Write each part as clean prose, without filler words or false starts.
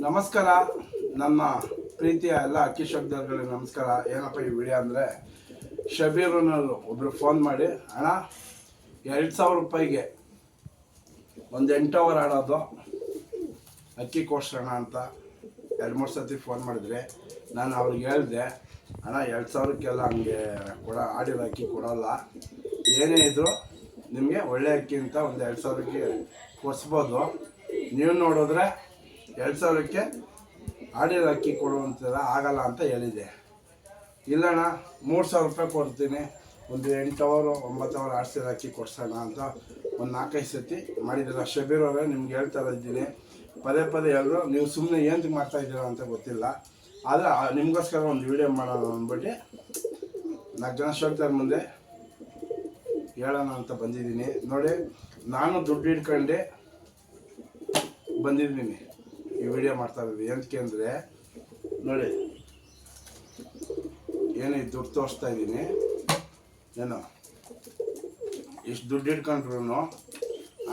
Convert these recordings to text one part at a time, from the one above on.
ನಮಸ್ಕಾರ ನನ್ನ ಪ್ರೀತಿಯ ಎಲ್ಲ ಅಕ್ಕಿ ಶಬ್ದಗಳಿಗೆ ನಮಸ್ಕಾರ. ಏನಪ್ಪ ಈ ವಿಡಿಯೋ ಅಂದರೆ, ಶಬೀರನವರು ಒಬ್ಬರು ಫೋನ್ ಮಾಡಿ, ಅಣ್ಣ 2,000 ರೂಪಾಯಿಗೆ ಒಂದು 8 ಅವರ್ ಆಡೋದು ಅಕ್ಕಿ ಕೊಡ್ಸೋಣ ಅಂತ 2-3 ಸತಿ ಫೋನ್ ಮಾಡಿದ್ರೆ, ನಾನು ಅವ್ರಿಗೆ ಹೇಳಿದೆ, ಅಣ್ಣ 2,000ಕ್ಕೆಲ್ಲ ಹಂಗೆ ಆಡಿರೋ ಅಕ್ಕಿ ಕೊಡೋಲ್ಲ, ಏನೇ ಇದ್ದರೂ ನಿಮಗೆ ಒಳ್ಳೆ ಅಕ್ಕಿ ಅಂತ ಒಂದು 2,000ಕ್ಕೆ ಕೊಡಿಸ್ಬೋದು. ನೀವು ನೋಡಿದ್ರೆ 2,000ಕ್ಕೆ ಆಡಿರೋ ಅಕ್ಕಿ ಕೊಡುವಂಥದ್ದು ಆಗಲ್ಲ ಅಂತ ಹೇಳಿದೆ. ಇಲ್ಲಣ್ಣ 3,000 ರೂಪಾಯಿ ಕೊಡ್ತೀನಿ, ಒಂದು 8 ಅವರು 9 ಅವರ್ ಆಡಿಸಿರೋ ಅಕ್ಕಿ ಕೊಡ್ಸೋಣ ಅಂತ ಒಂದು 4-5 ಸತಿ ಮಾಡಿದ್ದೀರ. ಶಬೀರ್ ಅವರೇ, ನಿಮ್ಗೆ ಹೇಳ್ತಾ ಇದ್ದೀನಿ, ಪದೇ ಪದೇ ಹೇಳಿದ್ರು, ನೀವು ಸುಮ್ಮನೆ ಏನಕ್ಕೆ ಮಾಡ್ತಾಯಿದ್ದೀರ ಅಂತ ಗೊತ್ತಿಲ್ಲ. ಆದರೆ ನಿಮಗೋಸ್ಕರ ಒಂದು ವಿಡಿಯೋ ಮಾಡೋಣ ಅಂದ್ಬಿಟ್ಟು 4 ಜನ ಶೋಕ್ತಾರ ಮುಂದೆ ಹೇಳೋಣ ಅಂತ ಬಂದಿದ್ದೀನಿ. ನೋಡಿ, ನಾನು ದುಡ್ಡು ಇಟ್ಕೊಂಡೆ ಬಂದಿದ್ದೀನಿ ಈ ವಿಡಿಯೋ ಮಾಡ್ತಾ ಇದ್ದೀವಿ. ಏನಕ್ಕೆ ಅಂದರೆ, ನೋಡಿ ಏನು ದುಡ್ಡು ತೋರಿಸ್ತಾ ಇದ್ದೀನಿ, ಏನು ಇಷ್ಟು ದುಡ್ಡು ಇಟ್ಕೊಂಡ್ರು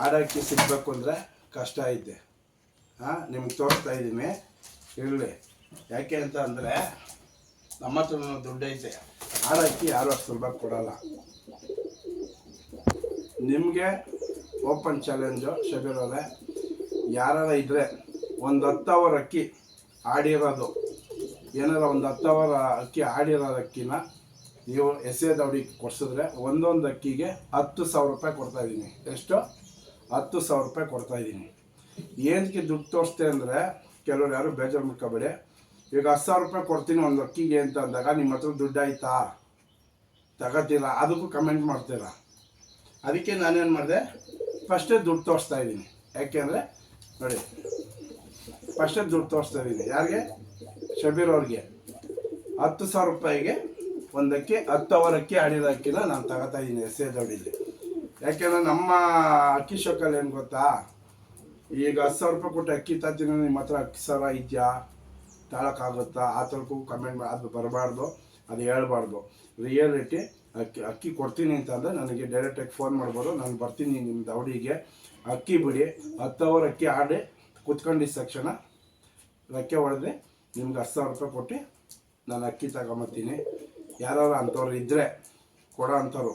ಆಡೋಕ್ಕೆ ಸಿಗಬೇಕು ಅಂದರೆ ಕಷ್ಟ ಐತೆ. ನಿಮ್ಗೆ ತೋರಿಸ್ತಾ ಇದ್ದೀನಿ, ಇರಲಿ. ಯಾಕೆ ಅಂತ ಅಂದರೆ, ನಮ್ಮ ಹತ್ರ ದುಡ್ಡು ಐತೆ, ಆಡೋಕ್ಕೆ ಯಾರು ಅಷ್ಟು ಸುಲಭ ಕೊಡೋಲ್ಲ. ನಿಮಗೆ ಓಪನ್ ಚಾಲೆಂಜು ಶಬೀರ್ ಅವರೇ, ಯಾರು ಇದ್ದರೆ ಒಂದು 10 ಅವರ್ ಅಕ್ಕಿ ಆಡಿರೋದು, ಏನಾರ ಒಂದು 10 ಅವರ್ ಅಕ್ಕಿ ಆಡಿರೋ ಅಕ್ಕಿನ ನೀವು ಎಸೆ ದೌಡಿಗೆ ಕೊಡಿಸಿದ್ರೆ ಒಂದೊಂದು ಅಕ್ಕಿಗೆ 10,000 ರೂಪಾಯಿ ಕೊಡ್ತಾಯಿದ್ದೀನಿ. ಎಷ್ಟು? 10,000 ರೂಪಾಯಿ ಕೊಡ್ತಾಯಿದ್ದೀನಿ. ಏನಕ್ಕೆ ದುಡ್ಡು ತೋರಿಸ್ತೆ ಅಂದರೆ, ಕೆಲವ್ರು ಯಾರು ಬೇಜಾರು ಮಾಡ್ಕೋಬೇಡಿ. ಈಗ 10,000 ರೂಪಾಯಿ ಕೊಡ್ತೀನಿ ಒಂದು ಅಕ್ಕಿಗೆ ಅಂತ ಅಂದಾಗ, ನಿಮ್ಮ ಹತ್ರ ದುಡ್ಡು ಆಯ್ತಾ ತಗೋತೀರ, ಅದಕ್ಕೂ ಕಮೆಂಟ್ ಮಾಡ್ತೀರ. ಅದಕ್ಕೆ ನಾನೇನು ಮಾಡಿದೆ, ಫಸ್ಟೇ ದುಡ್ಡು ತೋರಿಸ್ತಾ ಇದ್ದೀನಿ. ಯಾಕೆಂದರೆ ನೋಡಿ, ಫಸ್ಟೇ ದುಡ್ಡು ತೋರಿಸ್ತಾ ಇದ್ದೀನಿ. ಯಾರಿಗೆ? ಶಬೀರ್ ಅವ್ರಿಗೆ 10,000 ರೂಪಾಯಿಗೆ ಒಂದಕ್ಕೆ 10 ಅವರ್ ಅಕ್ಕಿ ಆಡಿರೋ ಅಕ್ಕಿನ ನಾನು ತಗೋತಾ ಇದ್ದೀನಿ ಎಸೆ ದೌಡಿಲಿ. ಯಾಕೆಂದರೆ ನಮ್ಮ ಅಕ್ಕಿ ಶೋಕಲ್ಲಿ ಏನು ಗೊತ್ತಾ, ಈಗ 10,000 ರೂಪಾಯಿ ಕೊಟ್ಟು ಅಕ್ಕಿ ತರ್ತೀನಿ, ನಿಮ್ಮ ಹತ್ರ ಅಕ್ಕಿ ಸರ ಇದೆಯಾ, ತಾಳಕ್ಕಾಗುತ್ತಾ, ಆ ಥರಕ್ಕೂ ಕಮೆಂಟ್ ಅದು ಬರಬಾರ್ದು, ಅದು ಹೇಳ್ಬಾರ್ದು. ರಿಯಾಲಿಟಿ ಅಕ್ಕಿ ಕೊಡ್ತೀನಿ ಅಂತಂದರೆ ನನಗೆ ಡೈರೆಕ್ಟಾಗಿ ಫೋನ್ ಮಾಡ್ಬೋದು, ನಾನು ಬರ್ತೀನಿ ನಿಮ್ಮ ದೌಡಿಗೆ, ಅಕ್ಕಿ ಬಿಡಿ, 10 ಅವರ್ ಅಕ್ಕಿ ಆಡಿ ಕುತ್ಕೊಂಡಿದ್ದ ತಕ್ಷಣ ರೆಕ್ಕೆ ಹೊಡೆದ್ರೆ ನಿಮ್ಗೆ 10,000 ರೂಪಾಯಿ ಕೊಟ್ಟು ನಾನು ಅಕ್ಕಿ ತಗೊಂಬತ್ತೀನಿ. ಯಾರು ಅಂಥವ್ರು ಇದ್ದರೆ ಕೊಡೋ ಅಂಥವ್ರು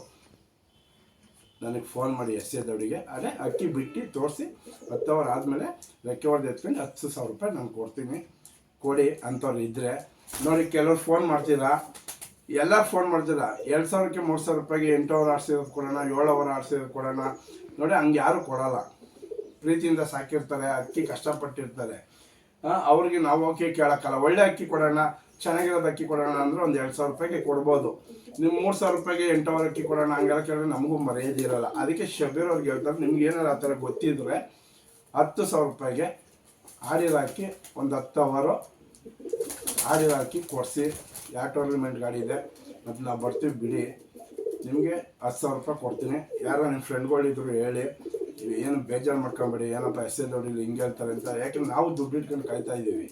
ನನಗೆ ಫೋನ್ ಮಾಡಿ ಎಸೆ ದೌಡಿಗೆ, ಅದೇ ಅಕ್ಕಿ ಬಿಟ್ಟು ತೋರಿಸಿ 10 ಅವರ್ ಆದಮೇಲೆ ರೆಕ್ಕೆ ಹೊಡೆದು ಎತ್ಕೊಂಡು 10,000 ರೂಪಾಯಿ ನಾನು ಕೊಡ್ತೀನಿ, ಕೊಡಿ ಅಂಥವ್ರು ಇದ್ದರೆ. ನೋಡಿ, ಕೆಲವ್ರು ಫೋನ್ ಮಾಡ್ತೀರಾ, ಎಲ್ಲರೂ ಫೋನ್ ಮಾಡ್ತೀರಾ, 2,000ಕ್ಕೆ 3,000 ರೂಪಾಯಿಗೆ 8 ಅವರ್ ಆಡಿಸಿರೋದು ಕೊಡೋಣ, 7 ಅವರ್ ಆಡಿಸಿರೋದು ಕೊಡೋಣ. ನೋಡಿ, ಹಂಗೆ ಯಾರು ಕೊಡೋಲ್ಲ. ಪ್ರೀತಿಯಿಂದ ಸಾಕಿರ್ತಾರೆ, ಅಕ್ಕಿ ಕಷ್ಟಪಟ್ಟಿರ್ತಾರೆ, ಅವ್ರಿಗೆ ನಾವು ಓಕೆ ಕೇಳೋಕ್ಕಲ್ಲ. ಒಳ್ಳೆ ಅಕ್ಕಿ ಕೊಡೋಣ, ಚೆನ್ನಾಗಿರೋದು ಅಕ್ಕಿ ಕೊಡೋಣ ಅಂದರೆ ಒಂದು 2,000 ರೂಪಾಯಿಗೆ ಕೊಡ್ಬೋದು. ನೀವು 3,000 ರೂಪಾಯಿಗೆ 8 ಅವರ್ ಅಕ್ಕಿ ಕೊಡೋಣ ಹಂಗೆಲ್ಲ ಕೇಳಿದ್ರೆ ನಮಗೂ ಮರ್ಯಾದಿರಲ್ಲ. ಅದಕ್ಕೆ ಶಬೀರ್ ಅವ್ರಿಗೆ ಹೇಳ್ತಾರೆ, ನಿಮ್ಗೆ ಏನಾರು ಆ ಥರ ಗೊತ್ತಿದ್ರೆ 10,000 ರೂಪಾಯಿಗೆ ಆಡಿರೋ ಅಕ್ಕಿ ಒಂದು 10 ಅವರು ಆಡಿರೋ ಅಕ್ಕಿ ಕೊಡಿಸಿ. ಯಾವ ಟೂರ್ನಮೆಂಟ್ ಗಾಡಿ ಇದೆ ಮತ್ತು ನಾವು ಬರ್ತೀವಿ ಬಿಡಿ, ನಿಮಗೆ 10,000 ರೂಪಾಯಿ ಕೊಡ್ತೀನಿ. ಯಾರೋ ನಿಮ್ಮ ಫ್ರೆಂಡ್ಗಳಿದ್ರು ಹೇಳಿ, ಏನು ಬೇಜಾರು ಮಾಡ್ಕೊಂಬೇಡಿ, ಏನಪ್ಪ ಎಸೆ ದೌಡಿಲಿ ಹಿಂಗೆ ಹೇಳ್ತಾರೆ ಅಂತ. ಯಾಕೆಂದ್ರೆ ನಾವು ದುಡ್ಡು ಇಟ್ಕೊಂಡು ಕಾಯ್ತಾ ಇದ್ದೀವಿ,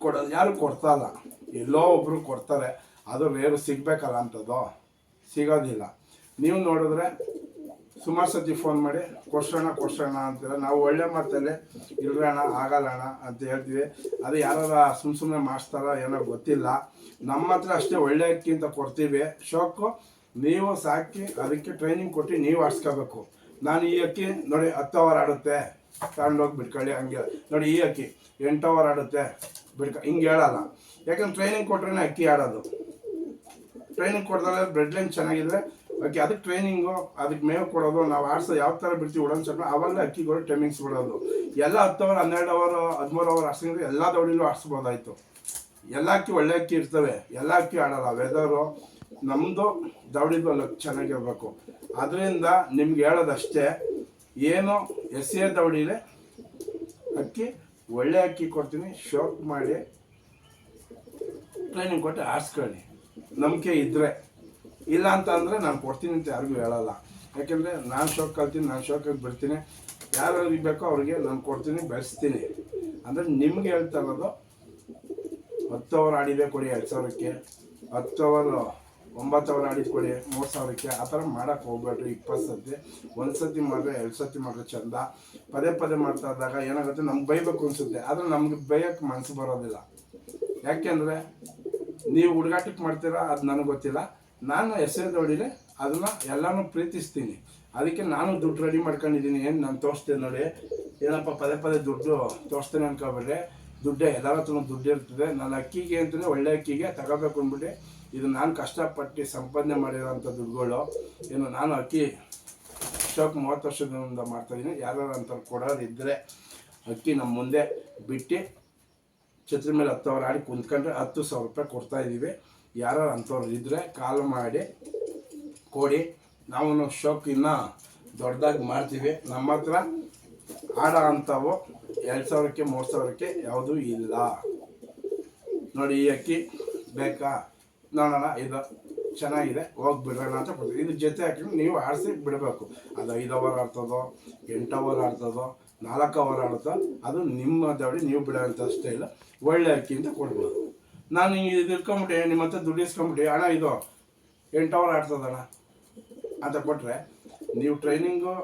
ಕೊಡೋದು ಯಾರು ಕೊಡ್ತಾ ಇಲ್ಲ. ಎಲ್ಲೋ ಒಬ್ಬರು ಕೊಡ್ತಾರೆ, ಅದು ರೇರು, ಸಿಗಬೇಕಲ್ಲ ಅಂಥದ್ದು, ಸಿಗೋದಿಲ್ಲ. ನೀವು ನೋಡಿದ್ರೆ ಸುಮಾರು ಸತಿ ಫೋನ್ ಮಾಡಿ ಕೊಡ್ಸೋಣ ಅಂತೀರ. ನಾವು ಒಳ್ಳೆ ಮಾತಲ್ಲಿ ಇಲ್ರಣ ಆಗಲ್ಲಣ್ಣ ಅಂತ ಹೇಳ್ತೀವಿ. ಅದು ಯಾರು ಸುಮ್ಮನೆ ಮಾಡಿಸ್ತಾರೋ ಏನೋ ಗೊತ್ತಿಲ್ಲ. ನಮ್ಮ ಹತ್ರ ಅಷ್ಟೇ ಒಳ್ಳೆ ಅಕ್ಕಿ ಅಂತ ಕೊಡ್ತೀವಿ. ಶೋಕು ನೀವು ಸಾಕಿ ಅದಕ್ಕೆ ಟ್ರೈನಿಂಗ್ ಕೊಟ್ಟು ನೀವು ಆಡಿಸ್ಕೋಬೇಕು. ನಾನು ಈ ಅಕ್ಕಿ ನೋಡಿ 10 ಅವರ್ ಆಡುತ್ತೆ, ತಗೊಂಡೋಗಿ ಬಿಟ್ಕೊಳ್ಳಿ ಹಂಗೆ. ನೋಡಿ, ಈ ಅಕ್ಕಿ 8 ಅವರ್ ಆಡುತ್ತೆ, ಹಿಂಗೆ ಹೇಳಲ್ಲ. ಯಾಕಂದ್ರೆ ಟ್ರೈನಿಂಗ್ ಕೊಟ್ರೆ ಅಕ್ಕಿ ಆಡೋದು. ಟ್ರೈನಿಂಗ್ ಕೊಡ್ದಾಗ ಬ್ರೆಡ್ ಲೈನ್ ಚೆನ್ನಾಗಿದ್ರೆ ಅಕ್ಕಿ, ಅದಕ್ಕೆ ಟ್ರೈನಿಂಗು, ಅದಕ್ಕೆ ಮೇವು ಕೊಡೋದು, ನಾವು ಆಡ್ಸೋದು ಯಾವ ಥರ ಬಿಡ್ತೀವಿ ಉಡನ್ಸೋದು, ಅವೆಲ್ಲ ಅಕ್ಕಿಗಳು ಟೈಮಿಂಗ್ಸ್ ಬಿಡೋದು. ಎಲ್ಲ 10 ಅವರ್ 12 ಅವರ್ 13 ಅವರ್ ಆಡ್ಸಿದ್ರೆ ಎಲ್ಲ ದೌಡಿಲೂ ಆಡಿಸ್ಬೋದಾಯ್ತು. ಎಲ್ಲ ಅಕ್ಕಿ ಒಳ್ಳೆ ಅಕ್ಕಿ ಇರ್ತವೆ, ಎಲ್ಲ ಅಕ್ಕಿ ಆಡೋಲ್ಲ. ವೆದರು ನಮ್ಮದು ದೌಡಿದು ಲಕ್ ಚೆನ್ನಾಗಿರ್ಬೇಕು. ಅದರಿಂದ ನಿಮ್ಗೆ ಹೇಳೋದಷ್ಟೇ, ಏನು ಎಸೆ ದೌಡಿಲೆ ಅಕ್ಕಿ ಒಳ್ಳೆ ಅಕ್ಕಿ ಕೊಡ್ತೀನಿ, ಶೋಕ್ ಮಾಡಿ ಟ್ರೈನಿಂಗ್ ಕೊಟ್ಟು ಆಡಿಸ್ಕೊಳ್ಳಿ, ನಂಬಿಕೆ ಇದ್ದರೆ. ಇಲ್ಲ ಅಂತ ಅಂದರೆ ನಾನು ಕೊಡ್ತೀನಿ ಅಂತ ಯಾರಿಗೂ ಹೇಳಲ್ಲ. ಯಾಕೆಂದರೆ ನಾನು ಶೋಕ್ ಕಲ್ತೀನಿ, ನಾನು ಶೋಕಾಗಿ ಬಿಡ್ತೀನಿ. ಯಾರು ಬೇಕೋ ಅವ್ರಿಗೆ ನಾನು ಕೊಡ್ತೀನಿ, ಬೆಳೆಸ್ತೀನಿ. ಅಂದರೆ ನಿಮ್ಗೆ ಹೇಳ್ತಾ ಇರೋದು, 10 ಅವರ್ ಆಡಿದೆ ಕೊಡಿ 2,000ಕ್ಕೆ, 10 ಅವರ್ 9,000 ಆಡಿದ ಕೊಡಿ 3,000ಕ್ಕೆ. ಆ ಥರ ಮಾಡೋಕ್ಕೆ ಹೋಗ್ಬೇಡ್ರಿ. 20 ಸತಿ, ಒಂದು ಸತಿ ಮಾಡಿದ್ರೆ 2 ಸತಿ ಮಾಡಿದ್ರೆ ಚಂದ. ಪದೇ ಪದೇ ಮಾಡ್ತಾ ಇದ್ದಾಗ ಏನಾಗುತ್ತೆ, ನಮ್ಗೆ ಬೈಬೇಕು ಅನಿಸುತ್ತೆ, ಆದರೆ ನಮ್ಗೆ ಬೈಯೋಕ್ಕೆ ಮನಸ್ಸು ಬರೋದಿಲ್ಲ. ಯಾಕೆಂದರೆ ನೀವು ಹುಡುಗಾಟಕ್ಕೆ ಮಾಡ್ತೀರಾ ಅದು ನನಗೆ ಗೊತ್ತಿಲ್ಲ. ನಾನು ಎಸೆದೊಡಿಲೆ ಅದನ್ನು ಎಲ್ಲನೂ ಪ್ರೀತಿಸ್ತೀನಿ. ಅದಕ್ಕೆ ನಾನು ದುಡ್ಡು ರೆಡಿ ಮಾಡ್ಕೊಂಡಿದ್ದೀನಿ. ಏನು ನಾನು ತೋರಿಸ್ತೇನೆ ನೋಡಿ, ಏನಪ್ಪ ಪದೇ ಪದೇ ದುಡ್ಡು ತೋರಿಸ್ತೇನೆ ಅನ್ಕೊಬೇಡ್ರಿ. ದುಡ್ಡೇ ಎಲ್ಲರ ಹತ್ರ ದುಡ್ಡು ಇರ್ತದೆ. ನಾನು ಅಕ್ಕಿಗೆ ಅಂತಲೇ ಒಳ್ಳೆ ಅಕ್ಕಿಗೆ ತಗೋಬೇಕು ಅಂದ್ಬಿಟ್ಟು ಇದು ನಾನು ಕಷ್ಟಪಟ್ಟು ಸಂಪಾದನೆ ಮಾಡಿರೋಂಥ ದುಡ್ಡುಗಳು. ಏನು ನಾನು ಅಕ್ಕಿ ಸ್ಟಾಕ್ 30 ವರ್ಷದಿಂದ ಮಾಡ್ತಾಯಿದ್ದೀನಿ. ಯಾರು ಅಂಥವ್ರು ಕೊಡೋದಿದ್ದರೆ ಅಕ್ಕಿ ನಮ್ಮ ಮುಂದೆ ಬಿಟ್ಟು ಛತ್ರಿ ಮೇಲೆ 10,000 ಆಡಿ ಕುಂತ್ಕೊಂಡ್ರೆ 10,000 ರೂಪಾಯಿ ಕೊಡ್ತಾಯಿದ್ದೀವಿ. ಯಾರು ಅಂಥವ್ರು ಇದ್ದರೆ ಕಾಲ್ ಮಾಡಿ ಕೊಡಿ. ನಾವು ಶೋಕ್ ಇನ್ನೂ ದೊಡ್ಡದಾಗಿ ಮಾಡ್ತೀವಿ. ನಮ್ಮ ಹತ್ರ ಆಡೋ ಅಂಥವು 2,000ಕ್ಕೆ 3,000ಕ್ಕೆ ಯಾವುದೂ ಇಲ್ಲ. ನೋಡಿ ಈ ಅಕ್ಕಿ ಬೇಕಾ ನೋಡೋಣ, ಇದು ಚೆನ್ನಾಗಿದೆ ಹೋಗಿ ಬಿಡೋಣ ಅಂತ ಕೊಡ್ತೀವಿ. ಇದು ಜೊತೆ ಹಾಕಿ ನೀವು ಆಡಿಸಿ ಬಿಡಬೇಕು. ಅದು 5 ಅವರ್ ಆಡ್ತದೋ 8 ಅವರ್ ಆಡ್ತದೋ 4 ಅವರ್ ಆಡುತ್ತೋ ಅದು ನಿಮ್ಮ ದವಡಿ, ನೀವು ಬಿಡೋಂಥ ಸ್ಟೈಲ್. ಒಳ್ಳೆ ಅಕ್ಕಿ ಅಂತ ಕೊಡ್ಬೋದು. ನಾನು ಇದು ಇಟ್ಕೊಂಬಿಟ್ಟು ನಿಮ್ಮ ಹತ್ರ ದುಡ್ಡು ಇಸ್ಕೊಂಬಿಟ್ಟು ಅಣ್ಣ ಇದು 8 ಅವರ್ ಆಡ್ತದಣ್ಣ ಅಂತ ಕೊಟ್ಟರೆ ನೀವು ಟ್ರೈನಿಂಗು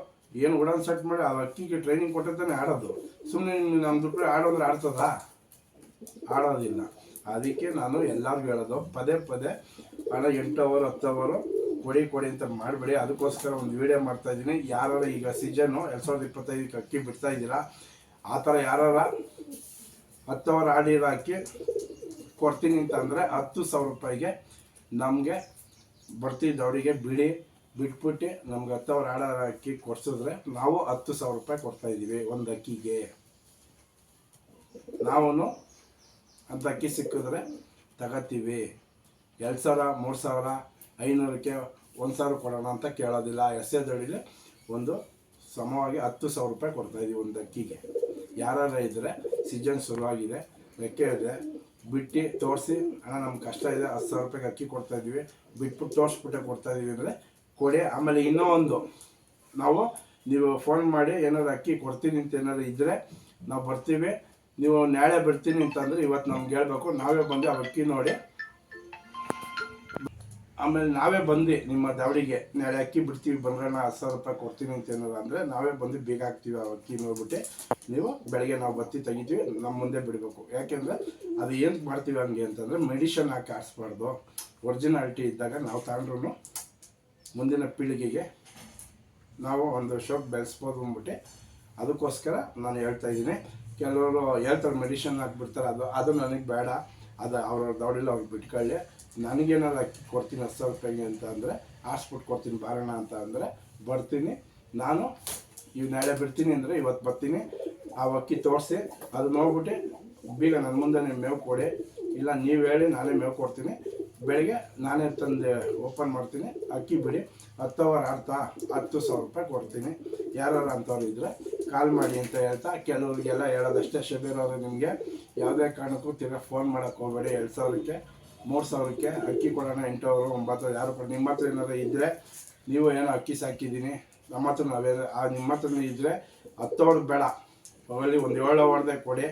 ಏನು ಉಡನ್ ಸೆಟ್ ಮಾಡಿ ಆ ಅಕ್ಕಿಗೆ ಟ್ರೈನಿಂಗ್ ಕೊಟ್ಟಿರ್ತಾನೆ ಆಡೋದು. ಸುಮ್ಮನೆ ನಮ್ಮ ದುಡ್ಡು ಆಡೋದ್ರೆ ಆಡ್ತದಾ? ಆಡೋದಿಲ್ಲ. ಅದಕ್ಕೆ ನಾನು ಎಲ್ಲರಿಗೂ ಹೇಳೋದು ಪದೇ ಪದೇ ಹಣ 8 ಅವರ್ 10 ಅವರು ಕೊಡಿ ಅಂತ ಮಾಡಬೇಡಿ. ಅದಕ್ಕೋಸ್ಕರ ಒಂದು ವಿಡಿಯೋ ಮಾಡ್ತಾಯಿದ್ದೀನಿ. ಯಾರು ಈಗ ಸೀಸನ್ನು 2025ಕ್ಕೆ ಅಕ್ಕಿ ಬಿಡ್ತಾಯಿದ್ದೀರಾ, ಆ ಥರ ಯಾರು 10 ಅವರ್ ಆಡಿರೋ ಅಕ್ಕಿ ಕೊಡ್ತೀನಿ ಅಂತಂದರೆ 10,000 ರೂಪಾಯಿಗೆ ನಮಗೆ ಬರ್ತಿದ್ದವರಿಗೆ ಬಿಟ್ಬಿಟ್ಟು ನಮ್ಗೆ 10 ಅವರ್ ಆಡೋ ಅಕ್ಕಿ ಕೊಡ್ಸಿದ್ರೆ ನಾವು 10,000 ರೂಪಾಯಿ ಕೊಡ್ತಾಯಿದ್ದೀವಿ ಒಂದು ಅಕ್ಕಿಗೆ. ನಾವು ಅಂಥ ಅಕ್ಕಿ ಸಿಕ್ಕಿದ್ರೆ ತಗೋತೀವಿ. 2,000 3,000 500ಕ್ಕೆ 1,000 ಕೊಡೋಣ ಅಂತ ಕೇಳೋದಿಲ್ಲ. ಎಸೆದೊಡಿಲಿ ಒಂದು ಸಮವಾಗಿ 10,000 ರೂಪಾಯಿ ಕೊಡ್ತಾಯಿದ್ದೀವಿ ಒಂದು ಅಕ್ಕಿಗೆ. ಯಾರು ಇದ್ದರೆ ಸೀಸನ್ ಶುರುವಾಗಿದೆ, ರೆಕ್ಕೆ ಇದೆ, ಬಿಟ್ಟು ತೋರಿಸಿ ಅಣ್ಣ ನಮ್ಗೆ ಕಷ್ಟ ಇದೆ 10,000 ರೂಪಾಯಿಗೆ ಅಕ್ಕಿ ಕೊಡ್ತಾಯಿದ್ದೀವಿ ಬಿಟ್ಬಿಟ್ಟು ತೋರಿಸ್ಬಿಟ್ಟೆ ಕೊಡ್ತಾಯಿದ್ದೀವಿ ಅಂದರೆ ಕೊಡಿ. ಆಮೇಲೆ ಇನ್ನೂ ಒಂದು, ನೀವು ಫೋನ್ ಮಾಡಿ ಏನಾದ್ರು ಅಕ್ಕಿ ಕೊಡ್ತೀನಿ ಅಂತ ಏನಾದ್ರು ಇದ್ದರೆ ನಾವು ಬರ್ತೀವಿ. ನೀವು ನಾಳೆ ಬರ್ತೀನಿ ಅಂತಂದರೆ ಇವತ್ತು ನಮ್ಗೆ ಹೇಳ್ಬೇಕು. ನಾವೇ ಬಂದು ಆ ಅಕ್ಕಿ ನೋಡಿ ಆಮೇಲೆ ನಾವೇ ಬಂದು ನಿಮ್ಮ ದವಡಿಗೆ ನಾಳೆ ಅಕ್ಕಿ ಬಿಡ್ತೀವಿ ಬಂದ್ರಣ್ಣ 10,000 ರೂಪಾಯಿ ಕೊಡ್ತೀನಿ ಅಂತ ಏನಾದ್ರು ಅಂದರೆ ನಾವೇ ಬಂದು ಬೇಗ ಹಾಕ್ತೀವಿ ಆ ಅಕ್ಕಿ ನೋಡ್ಬಿಟ್ಟು. ನೀವು ಬೆಳಗ್ಗೆ ನಾವು ಬತ್ತಿ ತೆಗಿತೀವಿ, ನಮ್ಮ ಮುಂದೆ ಬಿಡಬೇಕು. ಯಾಕೆಂದರೆ ಅದು ಏನು ಮಾಡ್ತೀವಿ ಹಂಗೆ ಅಂತಂದರೆ ಮೆಡಿಷನ್ ಹಾಕಿ ಆಡಿಸ್ಬಾರ್ದು. ಒರಿಜಿನಾಲಿಟಿ ಇದ್ದಾಗ ನಾವು ತಗೊಂಡ್ರು ಮುಂದಿನ ಪೀಳಿಗೆಗೆ ನಾವು ಒಂದು ಶೋಕ್ ಬೆಳೆಸ್ಬೋದು ಅಂದ್ಬಿಟ್ಟು ಅದಕ್ಕೋಸ್ಕರ ನಾನು ಹೇಳ್ತಾಯಿದ್ದೀನಿ. ಕೆಲವರು ಹೇಳ್ತಾರೆ ಮೆಡಿಷನ್ ಹಾಕ್ಬಿಡ್ತಾರೆ, ಅದು ನನಗೆ ಬೇಡ, ಅದು ಅವ್ರ ದೌಡಿಲ್ಲ ಅವ್ರಿಗೆ ಬಿಟ್ಕೊಳ್ಳಿ. ನನಗೇನಾದ್ರು ಅಕ್ಕಿ ಕೊಡ್ತೀನಿ 10,000 ರೂಪಾಯಿಗೆ ಅಂತ ಅಂದರೆ ಆರಿಸ್ಬಿಟ್ಟು ಕೊಡ್ತೀನಿ ಬಾರೋಣ ಅಂತ ಅಂದರೆ ಬರ್ತೀನಿ. ನಾನು ಇವು ನಾಳೆ ಬಿಡ್ತೀನಿ ಅಂದರೆ ಇವತ್ತು ಬರ್ತೀನಿ. ಆ ಅಕ್ಕಿ ತೋರಿಸಿ ಅದು ನೋಡ್ಬಿಟ್ಟು ಬೀಗ ನನ್ನ ಮುಂದೆ ಮೇವು ಕೊಡಿ, ಇಲ್ಲ ನೀವು ಹೇಳಿ ನಾನೇ ಮೇವು ಕೊಡ್ತೀನಿ. ಬೆಳಗ್ಗೆ ನಾನೇ ತಂದು ಓಪನ್ ಮಾಡ್ತೀನಿ. ಅಕ್ಕಿ ಬಿಡಿ 10 ಅವರ್ ಆಡ್ತಾ 10,000 ರೂಪಾಯಿ ಕೊಡ್ತೀನಿ. ಯಾರು ಅಂಥವ್ರು ಇದ್ದರೆ ಕಾಲ್ ಮಾಡಿ ಅಂತ ಹೇಳ್ತಾ ಕೆಲವರಿಗೆಲ್ಲ ಹೇಳೋದಷ್ಟೇ. ಶಬೀರ್ ಅವರು ನಿಮಗೆ ಯಾವುದೇ ಕಾರಣಕ್ಕೂ ತಿರ್ಗಾ ಫೋನ್ ಮಾಡೋಕ್ಕೆ ಹೋಗಬೇಡಿ. 2,000ಕ್ಕೆ 3,000ಕ್ಕೆ ಅಕ್ಕಿ ಕೊಡೋಣ 8 ಅವರು 9 ಯಾರು ಕೊಡಿ. ನಿಮ್ಮ ಹತ್ರ ಏನಾದ್ರು ಇದ್ದರೆ ನೀವು ಏನೋ ಅಕ್ಕಿ ಸಾಕಿದ್ದೀನಿ ನಮ್ಮ ಹತ್ರ ನಿಮ್ಮ ಹತ್ರ ಇದ್ದರೆ 10 ಅವರ್ ಬೇಡ, ಅವರಲ್ಲಿ ಒಂದು 7 ಅವರ್ದೇ ಕೊಡಿ.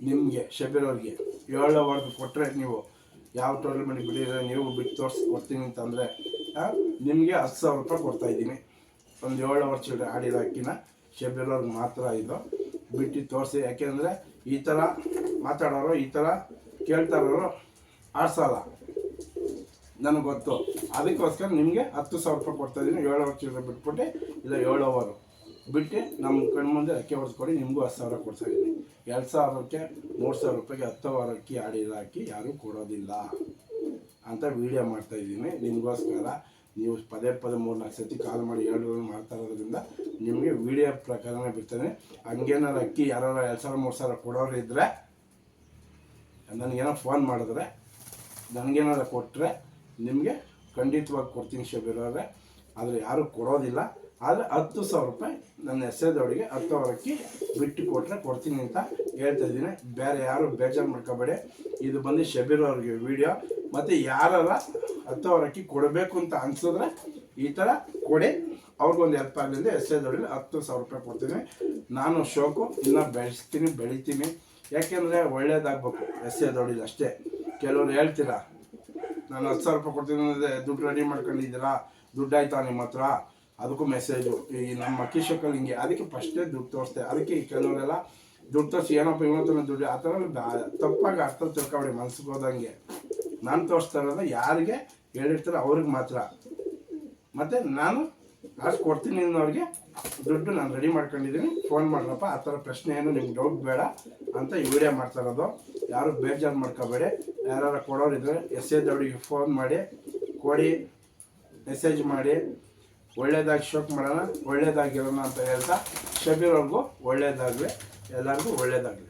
ನಿಮಗೆ ಶಬೀರ್ ಅವ್ರಿಗೆ 7 ಅವರ್ದು ಕೊಟ್ಟರೆ ನೀವು ಯಾವ ಟೋರ್ನಮೆಂಟ್ ಬಿಟ್ಟಿದ್ರೆ ನೀವು ಬಿಟ್ಟು ತೋರಿಸಿ ಕೊಡ್ತೀನಿ ಅಂತಂದರೆ ನಿಮಗೆ 10,000 ರೂಪಾಯಿ ಕೊಡ್ತಾಯಿದ್ದೀನಿ. ಒಂದು 7 ಅವರ್ ಚಿಲ್ಡ್ರೆ ಆಡಿರೋ ಅಕ್ಕಿನ ಶಬೀರ್ ಅವ್ರಿಗೆ ಮಾತ್ರ ಇದು ಬಿಟ್ಟು ತೋರಿಸಿ. ಯಾಕೆಂದರೆ ಈ ಥರ ಮಾತಾಡೋರು ಈ ಥರ ಕೇಳ್ತಾರೋರು ಆಡ್ಸಲ್ಲ, ನನಗೆ ಗೊತ್ತು. ಅದಕ್ಕೋಸ್ಕರ ನಿಮಗೆ 10,000 ರೂಪಾಯಿ ಕೊಡ್ತಾಯಿದ್ದೀನಿ. 7 ಅವರ್ ಚಿಲ್ಲರೆ ಬಿಟ್ಬಿಟ್ಟು ಇಲ್ಲ 7 ಅವರು ಬಿಟ್ಟು ನಮ್ಮ ಕಣ್ಮುಂದೆ ಅಕ್ಕಿ ಹೊಡೆಸ್ಕೊಡಿ. ನಿಮಗೂ 10,000 ಕೊಡ್ತಾಯಿದ್ದೀನಿ. 2,000ಕ್ಕೆ 3,000 ರೂಪಾಯಿಗೆ 10 ಅವರ್ ಅಕ್ಕಿ ಆಡಿರೋ ಅಕ್ಕಿ ಯಾರೂ ಕೊಡೋದಿಲ್ಲ ಅಂತ ವೀಡಿಯೋ ಮಾಡ್ತಾಯಿದ್ದೀನಿ ನಿಮಗೋಸ್ಕರ. ನೀವು ಪದೇ 3-4 ಸತಿ ಕಾಲ್ ಮಾಡಿ ಹೇಳೋದು ಮಾಡ್ತಾ ಇರೋದ್ರಿಂದ ನಿಮಗೆ ವೀಡಿಯೋ ಪ್ರಕಾರನೇ ಬಿಡ್ತೇನೆ. ಹಂಗೇನಾರು ಅಕ್ಕಿ ಯಾರು 2,000 3,000 ಕೊಡೋರು ಇದ್ದರೆ ನನಗೇನೋ ಫೋನ್ ಮಾಡಿದ್ರೆ ನನಗೇನಾರು ಕೊಟ್ಟರೆ ನಿಮಗೆ ಖಂಡಿತವಾಗಿ ಕೊಡ್ತೀನಿ ಶಬೀರ್ ಅವರೇ. ಆದರೆ ಯಾರೂ ಕೊಡೋದಿಲ್ಲ. ಆದರೆ 10,000 ರೂಪಾಯಿ ನನ್ನ ಎಸೆದವರಿಗೆ 10 ಅವರ್ ಅಕ್ಕಿ ಬಿಟ್ಟು ಕೊಟ್ಟರೆ ಕೊಡ್ತೀನಿ ಅಂತ ಹೇಳ್ತಾಯಿದ್ದೀನಿ. ಬೇರೆ ಯಾರು ಬೇಜಾರು ಮಾಡ್ಕೋಬೇಡಿ. ಇದು ಬಂದು ಶಬೀರ್ ಅವ್ರಿಗೆ ವೀಡಿಯೋ. ಮತ್ತು ಯಾರು 10 ಅವರ್ ಅಕ್ಕಿ ಕೊಡಬೇಕು ಅಂತ ಅನಿಸಿದ್ರೆ ಈ ಥರ ಕೊಡಿ, ಅವ್ರಿಗೊಂದು ಹೆಲ್ಪ್ ಆಗಲಿಂದ ಎಸೆದವರಿಗೆ 10,000 ರೂಪಾಯಿ ಕೊಡ್ತೀನಿ. ನಾನು ಶೋಕು ಇನ್ನೂ ಬೆಳಿತೀನಿ. ಯಾಕೆಂದರೆ ಒಳ್ಳೇದಾಗಬೇಕು ಎಸೆದವಡಿಲಿ ಅಷ್ಟೇ. ಕೆಲವರು ಹೇಳ್ತೀರಾ ನಾನು 10,000 ರೂಪಾಯಿ ಕೊಡ್ತೀನಿ ಅಂದರೆ ದುಡ್ಡು ರೆಡಿ ಮಾಡ್ಕೊಂಡಿದ್ದೀರಾ, ದುಡ್ಡು ಆಯ್ತಾ ನಿಮ್ಮ ಹತ್ರ, ಅದಕ್ಕೂ ಮೆಸೇಜು. ಈ ನಮ್ಮ ಅಕ್ಕಿ ಹಿಂಗೆ ಅದಕ್ಕೆ ಫಸ್ಟೇ ದುಡ್ಡು ತೋರಿಸ್ತೆ. ಅದಕ್ಕೆ ಈ ಕೆಲವರೆಲ್ಲ ದುಡ್ಡು ತೋರಿಸಿ ಏನಪ್ಪ ಇವತ್ತನ್ನ ದುಡ್ಡು ಆ ಥರ ತಪ್ಪಾಗಿ ಅರ್ಥ ತಿಳ್ಕೊಬೇಡಿ ಮನ್ಸಿಗೆ ಹೋದಂಗೆ. ನಾನು ತೋರಿಸ್ತಾ ಇರೋದು ಯಾರಿಗೆ ಹೇಳಿರ್ತಾರೆ ಅವ್ರಿಗೆ ಮಾತ್ರ. ಮತ್ತು ನಾನು ಲಾಸ್ಟ್ ಕೊಡ್ತೀನಿ ಅನ್ನೋರಿಗೆ ದುಡ್ಡು ನಾನು ರೆಡಿ ಮಾಡ್ಕೊಂಡಿದ್ದೀನಿ, ಫೋನ್ ಮಾಡ್ರಪ್ಪ, ಆ ಥರ ಪ್ರಶ್ನೆ ಏನು ನಿಮ್ಗೆ ಡೌಟ್ ಬೇಡ ಅಂತ ಈ ವಿಡಿಯೋ ಮಾಡ್ತಾ ಇರೋದು. ಯಾರು ಬೇಜಾರು ಮಾಡ್ಕೋಬೇಡಿ. ಯಾರು ಕೊಡೋರಿದ್ರೆ ಅವರಿಗೆ ಫೋನ್ ಮಾಡಿ ಕೊಡಿ, ಮೆಸೇಜ್ ಮಾಡಿ, ಒಳ್ಳೇದಾಗಿ ಶೋಕ್ ಮಾಡೋಣ, ಒಳ್ಳೇದಾಗಿರೋಣ ಅಂತ ಹೇಳ್ತಾ ಶಬೀರ್ ಅವ್ರಿಗೂ ಒಳ್ಳೇದಾಗಲಿ, ಎಲ್ಲರಿಗೂ ಒಳ್ಳೇದಾಗಲಿ.